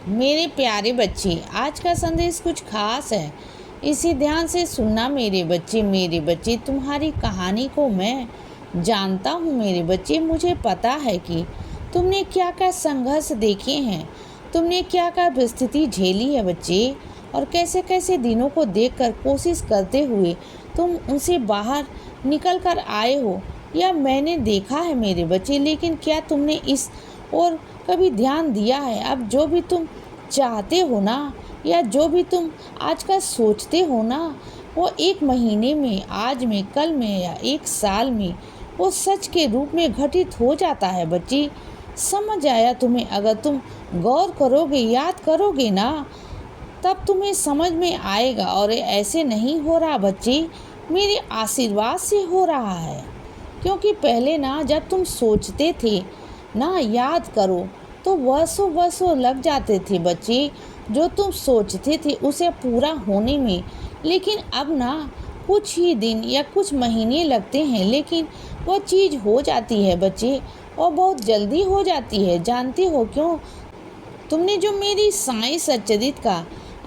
मेरे प्यारे बच्चे, आज का संदेश कुछ खास है। इसे ध्यान से सुनना मेरे बच्चे। मेरे बच्चे, तुम्हारी कहानी को मैं जानता हूँ मेरे बच्चे। मुझे पता है कि तुमने क्या क्या संघर्ष देखे हैं, तुमने क्या क्या परिस्थिति झेली है बच्चे, और कैसे कैसे दिनों को देखकर कोशिश करते हुए तुम उनसे बाहर निकल कर आए हो, यह मैंने देखा है मेरे बच्चे। लेकिन क्या तुमने इस और कभी ध्यान दिया है, अब जो भी तुम चाहते हो ना, या जो भी तुम आज का सोचते हो ना, वो एक महीने में, आज में, कल में या एक साल में वो सच के रूप में घटित हो जाता है बच्चे। समझ आया तुम्हें? अगर तुम गौर करोगे, याद करोगे ना, तब तुम्हें समझ में आएगा। और ऐसे नहीं हो रहा बच्चे, मेरे आशीर्वाद से हो रहा है। क्योंकि पहले ना, जब तुम सोचते थे ना, याद करो, तो वर्षों वर्षों लग जाते थे बच्चे जो तुम सोचते थे उसे पूरा होने में। लेकिन अब ना, कुछ ही दिन या कुछ महीने लगते हैं, लेकिन वह चीज़ हो जाती है बच्चे, और बहुत जल्दी हो जाती है। जानते हो क्यों? तुमने जो मेरी साईं सच्चरित का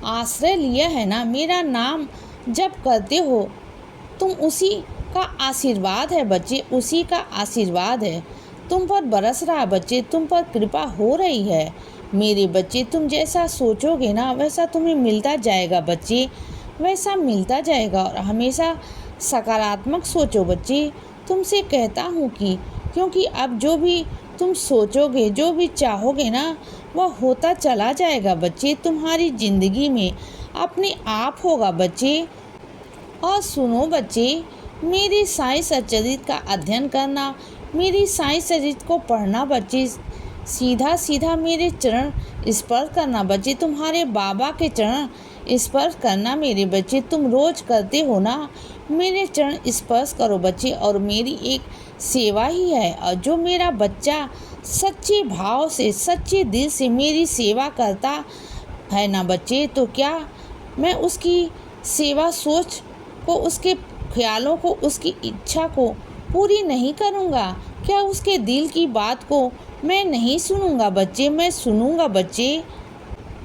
आश्रय लिया है ना, मेरा नाम जप करते हो, तुम उसी का आशीर्वाद है बच्चे, उसी का आशीर्वाद है तुम पर बरस रहा बच्चे, तुम पर कृपा हो रही है मेरे बच्चे। तुम जैसा सोचोगे ना, वैसा तुम्हें मिलता जाएगा बच्चे, वैसा मिलता जाएगा। और हमेशा सकारात्मक सोचो बच्चे। तुमसे कहता हूँ कि क्योंकि अब जो भी तुम सोचोगे, जो भी चाहोगे ना, वह होता चला जाएगा बच्चे, तुम्हारी ज़िंदगी में अपने आप होगा बच्चे। और सुनो बच्चे, मेरी साईं सच्चरित का अध्ययन करना, मेरी साईं सच्चरित को पढ़ना बच्चे, सीधा सीधा मेरे चरण स्पर्श करना बच्चे, तुम्हारे बाबा के चरण स्पर्श करना मेरे बच्चे। तुम रोज करते हो ना, मेरे चरण स्पर्श करो बच्चे। और मेरी एक सेवा ही है, और जो मेरा बच्चा सच्चे भाव से, सच्चे दिल से मेरी सेवा करता है ना बच्चे, तो क्या मैं उसकी सेवा सोच को, उसके ख्यालों को, उसकी इच्छा को पूरी नहीं करूँगा? क्या उसके दिल की बात को मैं नहीं सुनूंगा बच्चे? मैं सुनूंगा बच्चे।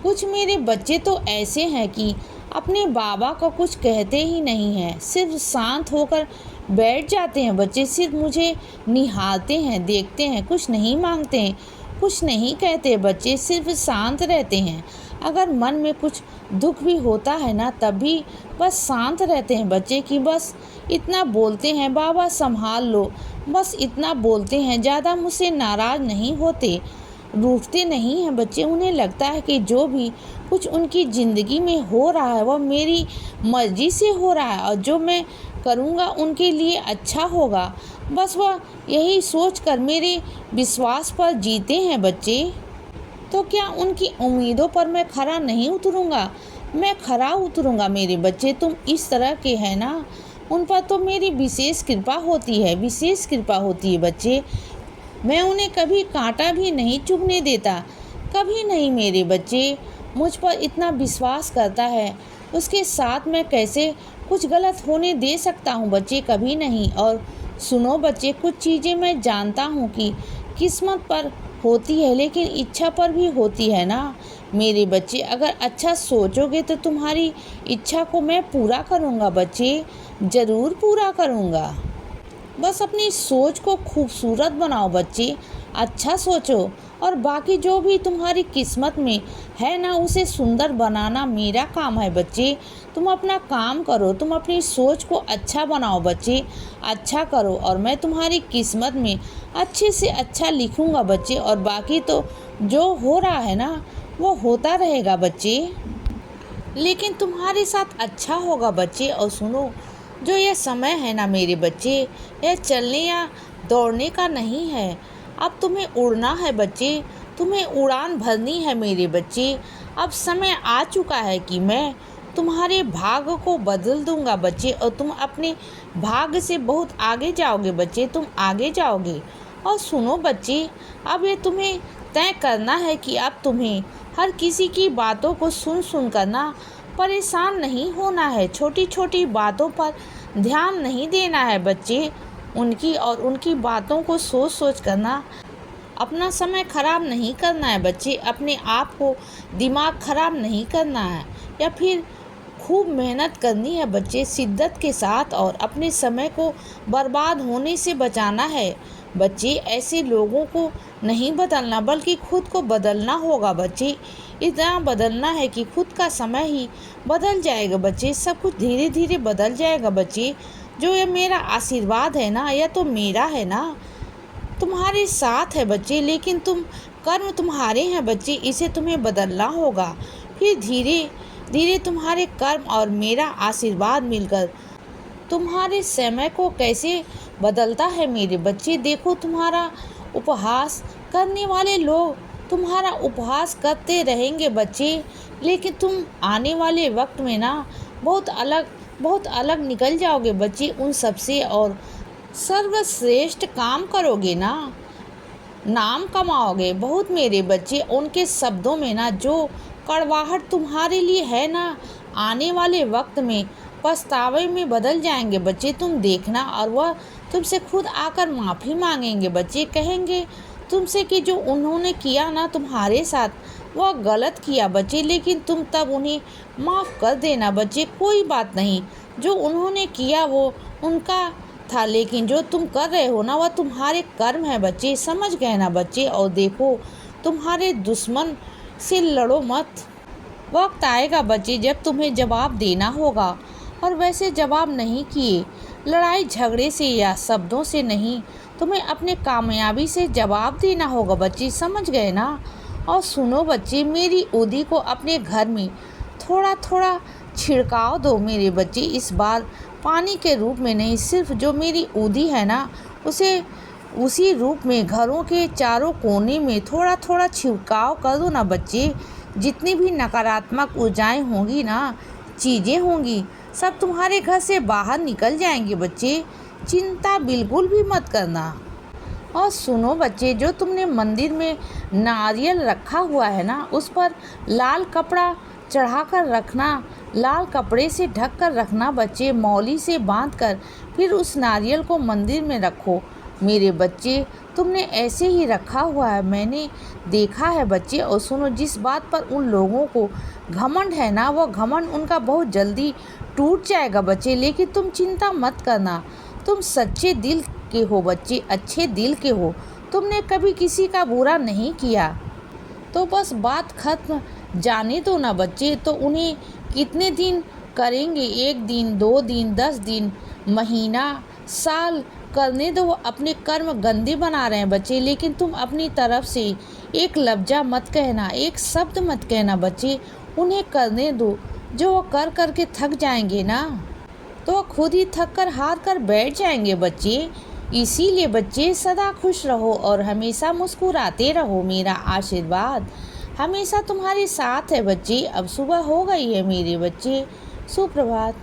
कुछ मेरे बच्चे तो ऐसे हैं कि अपने बाबा को कुछ कहते ही नहीं हैं, सिर्फ शांत होकर बैठ जाते हैं बच्चे, सिर्फ मुझे निहारते हैं, देखते हैं, कुछ नहीं मांगते हैं, कुछ नहीं कहते बच्चे, सिर्फ शांत रहते हैं। अगर मन में कुछ दुख भी होता है ना, तब भी बस शांत रहते हैं बच्चे, कि बस इतना बोलते हैं, बाबा संभाल लो, बस इतना बोलते हैं, ज़्यादा मुझसे नाराज़ नहीं होते, रूठते नहीं हैं बच्चे। उन्हें लगता है कि जो भी कुछ उनकी ज़िंदगी में हो रहा है वह मेरी मर्ज़ी से हो रहा है, और जो मैं करूँगा उनके लिए अच्छा होगा। बस वह यही सोचकर मेरे विश्वास पर जीते हैं बच्चे। तो क्या उनकी उम्मीदों पर मैं खरा नहीं उतरूँगा? मैं खरा उतरूँगा मेरे बच्चे। तुम इस तरह के हैं ना, उन पर तो मेरी विशेष कृपा होती है, विशेष कृपा होती है बच्चे। मैं उन्हें कभी कांटा भी नहीं चुभने देता, कभी नहीं मेरे बच्चे। मुझ पर इतना विश्वास करता है, उसके साथ मैं कैसे कुछ गलत होने दे सकता हूँ बच्चे? कभी नहीं। और सुनो बच्चे, कुछ चीज़ें मैं जानता हूँ कि किस्मत पर होती है, लेकिन इच्छा पर भी होती है ना मेरे बच्चे। अगर अच्छा सोचोगे तो तुम्हारी इच्छा को मैं पूरा करूँगा बच्चे, ज़रूर पूरा करूँगा। बस अपनी सोच को खूबसूरत बनाओ बच्चे, अच्छा सोचो, और बाकी जो भी तुम्हारी किस्मत में है ना, उसे सुंदर बनाना मेरा काम है बच्चे। तुम अपना काम करो, तुम अपनी सोच को अच्छा बनाओ बच्चे, अच्छा करो, और मैं तुम्हारी किस्मत में अच्छे से अच्छा लिखूँगा बच्चे। और बाकी तो जो हो रहा है ना, वो होता रहेगा बच्चे, लेकिन तुम्हारे साथ अच्छा होगा बच्चे। और सुनो, जो ये समय है ना मेरे बच्चे, यह चलने या दौड़ने का नहीं है। अब तुम्हें उड़ना है बच्चे, तुम्हें उड़ान भरनी है मेरे बच्चे। अब समय आ चुका है कि मैं तुम्हारे भाग्य को बदल दूंगा बच्चे, और तुम अपने भाग्य से बहुत आगे जाओगे बच्चे, तुम आगे जाओगे। और सुनो बच्चे, अब ये तुम्हें तय करना है कि अब तुम्हें हर किसी की बातों को सुन करना परेशान नहीं होना है, छोटी छोटी बातों पर ध्यान नहीं देना है बच्चे, उनकी और उनकी बातों को सोच करना अपना समय खराब नहीं करना है बच्चे, अपने आप को दिमाग खराब नहीं करना है, या फिर खूब मेहनत करनी है बच्चे शिद्दत के साथ, और अपने समय को बर्बाद होने से बचाना है बच्चे। ऐसे लोगों को नहीं बदलना बल्कि खुद को बदलना होगा बच्चे। इतना बदलना है कि खुद का समय ही बदल जाएगा बच्चे, सब कुछ धीरे धीरे बदल जाएगा बच्चे। जो ये मेरा आशीर्वाद है ना, यह तो मेरा है ना, तुम्हारे साथ है बच्चे, लेकिन कर्म तुम्हारे हैं बच्चे, इसे तुम्हें बदलना होगा। फिर धीरे धीरे तुम्हारे कर्म और मेरा आशीर्वाद मिलकर तुम्हारे समय को कैसे बदलता है मेरे बच्चे। देखो, तुम्हारा उपहास करने वाले लोग तुम्हारा उपहास करते रहेंगे बच्चे, लेकिन तुम आने वाले वक्त में ना बहुत अलग निकल जाओगे बच्चे उन सबसे, और सर्वश्रेष्ठ काम करोगे ना, नाम कमाओगे बहुत मेरे बच्चे। उनके शब्दों में ना जो कड़वाहट तुम्हारे लिए है ना, आने वाले वक्त में पछतावे में बदल जाएंगे बच्चे, तुम देखना। और वह तुमसे खुद आकर माफ़ी मांगेंगे बच्चे, कहेंगे तुमसे कि जो उन्होंने किया ना तुम्हारे साथ वह गलत किया बच्चे, लेकिन तुम तब उन्हें माफ़ कर देना बच्चे, कोई बात नहीं। जो उन्होंने किया वो उनका था, लेकिन जो तुम कर रहे हो ना वह तुम्हारे कर्म है बच्चे, समझ गए ना बच्चे। और देखो, तुम्हारे दुश्मन से लड़ो मत, वक्त आएगा बच्चे जब तुम्हें जवाब देना होगा, और वैसे जवाब नहीं किए लड़ाई झगड़े से या शब्दों से नहीं, तुम्हें अपने कामयाबी से जवाब देना होगा बच्चे, समझ गए ना। और सुनो बच्चे, मेरी उदी को अपने घर में थोड़ा थोड़ा छिड़काव दो मेरे बच्चे, इस बार पानी के रूप में नहीं, सिर्फ जो मेरी उदी है ना उसे उसी रूप में घरों के चारों कोने में थोड़ा थोड़ा छिड़काव कर दो ना बच्चे। जितनी भी नकारात्मक ऊर्जाएं होंगी ना, चीज़ें होंगी, सब तुम्हारे घर से बाहर निकल जाएंगे बच्चे, चिंता बिल्कुल भी मत करना। और सुनो बच्चे, जो तुमने मंदिर में नारियल रखा हुआ है ना, उस पर लाल कपड़ा चढ़ाकर रखना, लाल कपड़े से ढक कर रखना बच्चे, मौली से बांधकर, फिर उस नारियल को मंदिर में रखो मेरे बच्चे। तुमने ऐसे ही रखा हुआ है, मैंने देखा है बच्चे। और सुनो, जिस बात पर उन लोगों को घमंड है ना, वह घमंड उनका बहुत जल्दी टूट जाएगा बच्चे, लेकिन तुम चिंता मत करना, तुम सच्चे दिल के हो बच्चे, अच्छे दिल के हो, तुमने कभी किसी का बुरा नहीं किया, तो बस बात खत्म, जाने दो ना बच्चे। तो उन्हें कितने दिन करेंगे, 1 दिन 2 दिन 10 दिन महीना साल, करने दो, वो अपने कर्म गंदे बना रहे हैं बच्चे, लेकिन तुम अपनी तरफ से एक लफ्जा मत कहना, एक शब्द मत कहना बच्चे, उन्हें करने दो। जो वो कर करके थक जाएंगे ना, तो वो खुद ही थक कर हार कर बैठ जाएंगे बच्चे। इसीलिए बच्चे सदा खुश रहो और हमेशा मुस्कुराते रहो, मेरा आशीर्वाद हमेशा तुम्हारे साथ है बच्चे। अब सुबह हो गई है मेरे बच्चे, सुप्रभात।